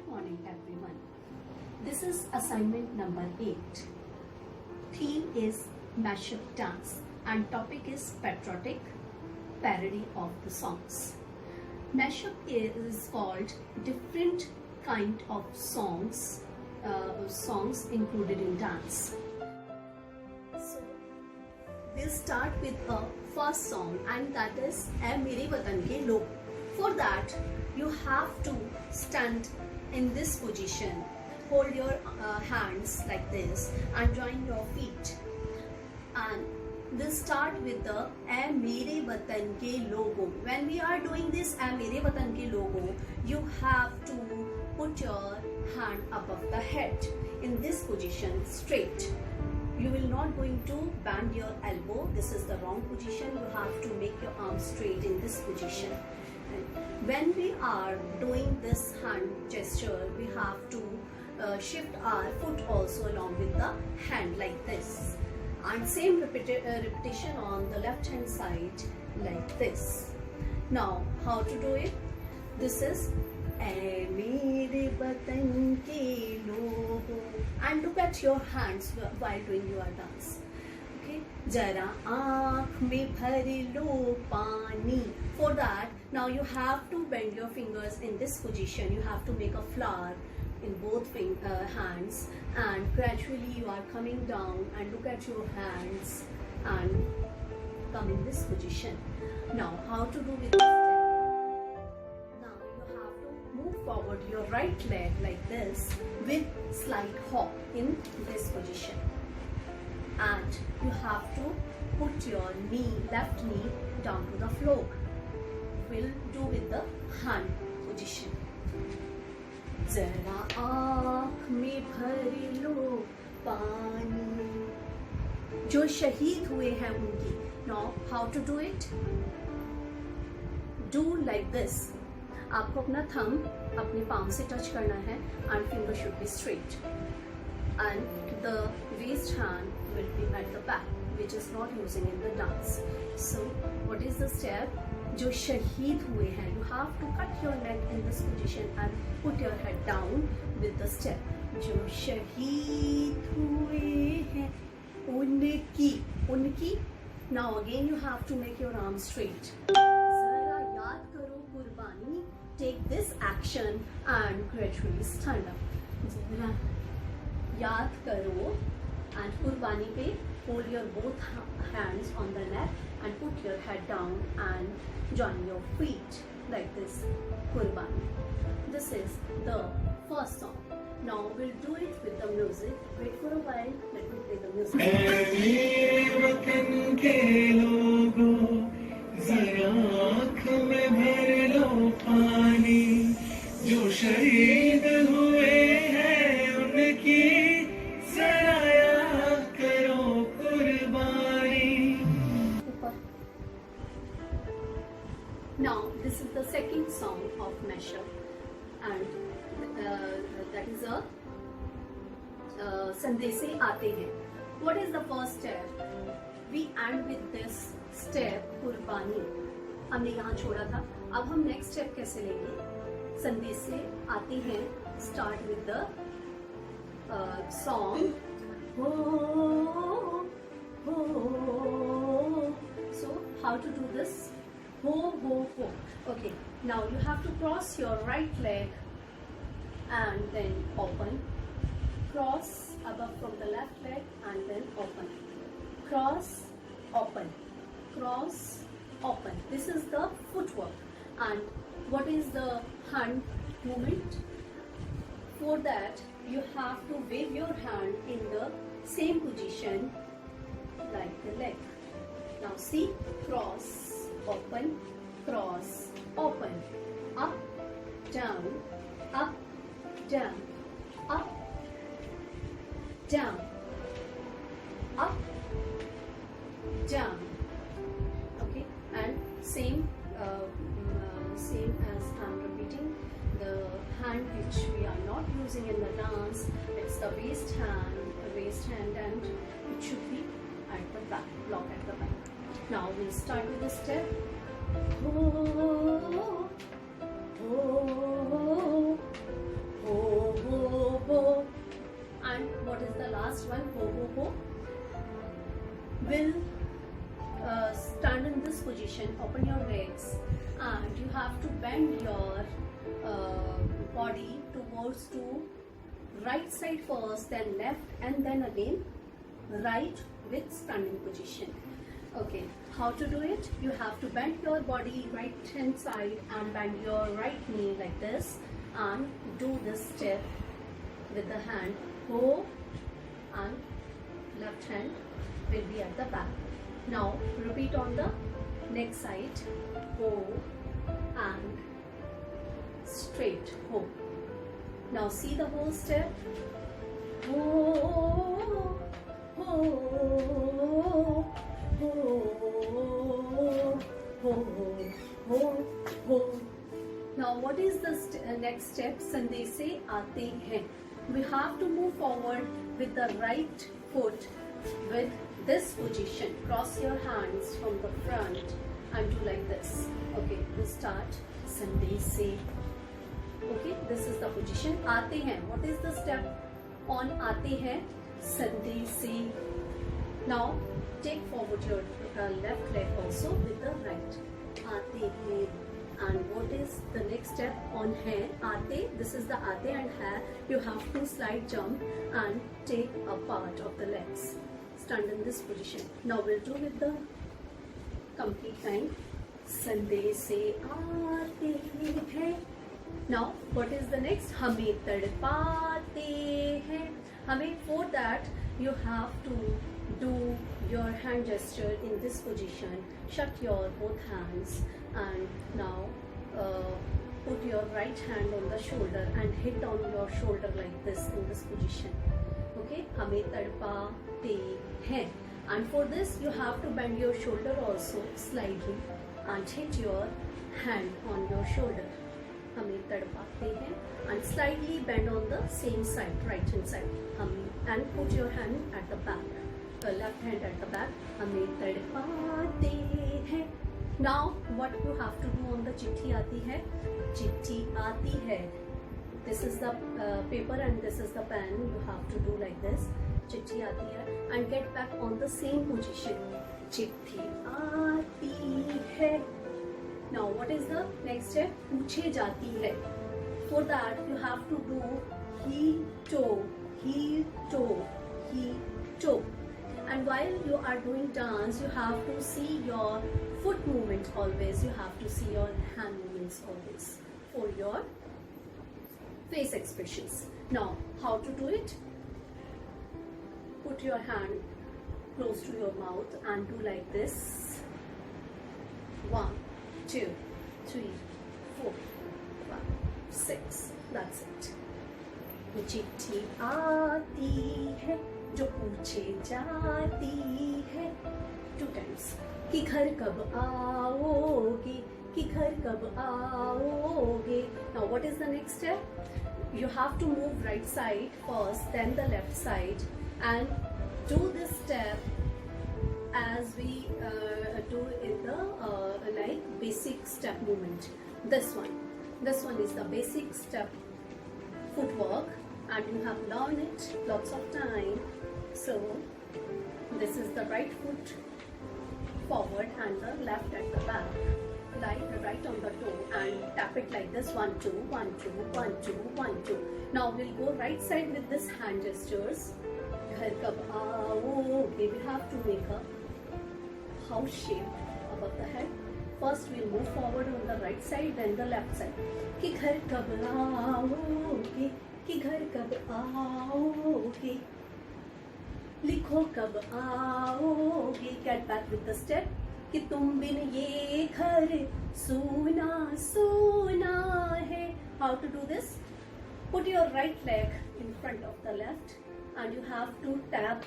Good morning everyone. This is assignment number 8. Theme is mashup dance and topic is patriotic parody of the songs. Mashup is called different kind of songs included in dance. So we'll start with a first song and that is "Ae Mere Watan Ke Log." For that you have to stand in this position, hold your hands like this and join your feet, and we'll start with the "Ae Mere Watan Ke Logo." When we are doing this "Ae Mere Watan Ke Logo," you have to put your hand above the head in this position straight. You will not going to bend your elbow. This is the wrong position. You have to make your arms straight in this position. And when we are doing this hand gesture, we have to shift our foot also along with the hand like this. And same repetition on the left hand side like this. Now how to do it? This is "Ae Mere Watan Ke Logo," and look at your hands while doing your dance. Okay, "Jara aankh mein bhar lo pani." For that, now you have to bend your fingers in this position. You have to make a flower in both hands, and gradually you are coming down and look at your hands and come in this position. Now how to do with this step? Now you have to move forward your right leg like this with slight hop in this position, and you have to put your left knee down to the floor. We'll do with the hand position. "Zara aankh mein bhar lo pani," जो शहीद हुए हैं उनकी. Now how to do it? Do like this. आपको अपना thumb अपने palm से touch करना है and finger should be straight, and the waist hand will be at the back, which is not using in the dance. So what is the step? जो शहीद हुए हैं, you have to cut your neck in this position and put your head down with the step. जो शहीद हुए हैं उनकी. Now again you have to make your arm straight. जरा याद करो कुर्बानी. Take this action and gradually stand up. जरा याद करो and कुर्बानी पे hold your both hands on the neck and put your head down and join your feet like this. Kurbani. This is the first song. Now we'll do it with the music. Wait for a while. Let me play the music. मेरे वतन के लोगों, ज़रा आँख में भर लो पानी, जो शहीद हुए हैं उनकी ज़रा याद करो कुर्बानी. Now this is the second song of mashup, and that is a संदेशे आते हैं. What is the first step? We end with this step कुर्बानी. हमने यहाँ छोड़ा था. अब हम next step कैसे लेंगे? संदेशे आते हैं. Start with the song. हो हो. So how to do this? Ho ho ho. Okay, now you have to cross your right leg and then open. Cross above from the left leg and then open. Cross, open. Cross, open. This is the footwork. And what is the hand movement? For that you have to wave your hand in the same position like the leg. Now see, cross, open, cross, open, up, down, up, down, up, down, up, down. Okay, and same as I'm repeating, the hand which we are not using in the dance, it's the waist hand, and it should be at the back, block at the back. Now we'll start with the step. Ho, ho, ho, and open your legs, and you have to bend your body towards to right side first, then left, and then again right with standing position. Okay, how to do it? You have to bend your body right hand side and bend your right knee like this, and do this step with the hand ho, and left hand will be at the back. Now repeat on the next side, ho and straight ho. Now see the whole step. Ho, ho, ho, ho, ho, ho. Now what is the next step? Sandhe se aate hain. We have to move forward with the right foot with this position. Cross your hands from the front and do like this. Okay, we start Sandhe se. Okay, this is the position. Aate hain. What is the step on aate hain? Sandhe se. Now take forward your left leg also with the right. Aate hain. And what is the next step on hai? Aate. This is the aate and hai. You have to slide jump and take a part of the legs. Stand in this position. Now we'll do with the complete time. Sandhe se aate hain. Now what is the next? Hame tadpaate hain. Hame, for that you have to do your hand gesture in this position. Shut your both hands and now put your right hand on the shoulder and hit on your shoulder like this in this position. Okay, hame tadpaate hain. And for this you have to bend your shoulder also slightly and hit your hand on your shoulder. Hame tadpaate hain, and slightly bend on the same side, right hand side. And put your hand at the back, the left hand at the back. Hame tadpaate hain. Now what you have to do on the chitti aati hai? Chitti aati hai. This is the paper and this is the pen. You have to do like this. Chitti aati hai, and get back on the same position. Chitti aati hai. Now what is the next step? Puche jati hai. For that you have to do heel toe, heel toe, heel toe. And while you are doing dance, you have to see your foot movement always. You have to see your hand movements always for your face expressions. Now how to do it? Put your hand close to your mouth and do like this. 1, 2, 3, 4, 5, 6. That's it. चिट्ठी आती है जो पूछे जाती है. 2 times. कि घर कब आओगे, कि घर कब आओगे. Now what is the next step? You have to move right side first, then the left side, and do this step as we do in the like basic step movement. This one is the basic step footwork, and you have learned it lots of time. So this is the right foot forward and the left at the back, like right on the toe, and tap it like this. 1 2 1 2 1 2 1 2. Now we'll go right side with this hand gestures. Ghar kab aaoge. We have to make a house shape above the head. First we'll move forward on the right side, then the left side. कि घर कब आओगे, कि घर कब आओगे, लिखो कब आओगे. Get back with the step. कि तुम बिन ये घर सूना सूना है. How to do this? Put your right leg in front of the left, and you have to tap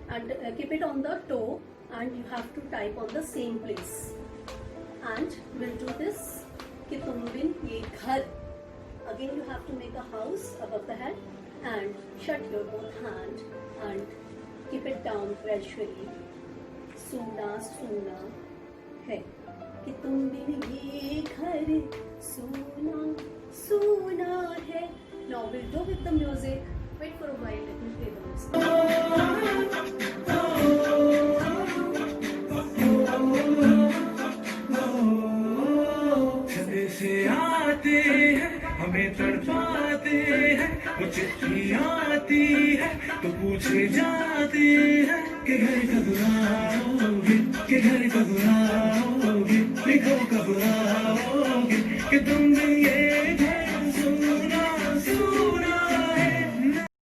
and keep it on the toe, and you have to type on the same place. And we'll do this. कि तुम बिन ये घर. Again you have to make a house above the head and shut your both hand and keep it down gradually. सूना सूना है कि तुम बिन ये घर सूना सूना है. Now we'll go with the music. Wait for a while, let me play the music. हमें तड़पाते हैं, वो चिट्ठी आती है तो पूछे जाते हैं कि घर कब आओगे, कि घर कब आओगे, लिखो कब आओगे, कि तुम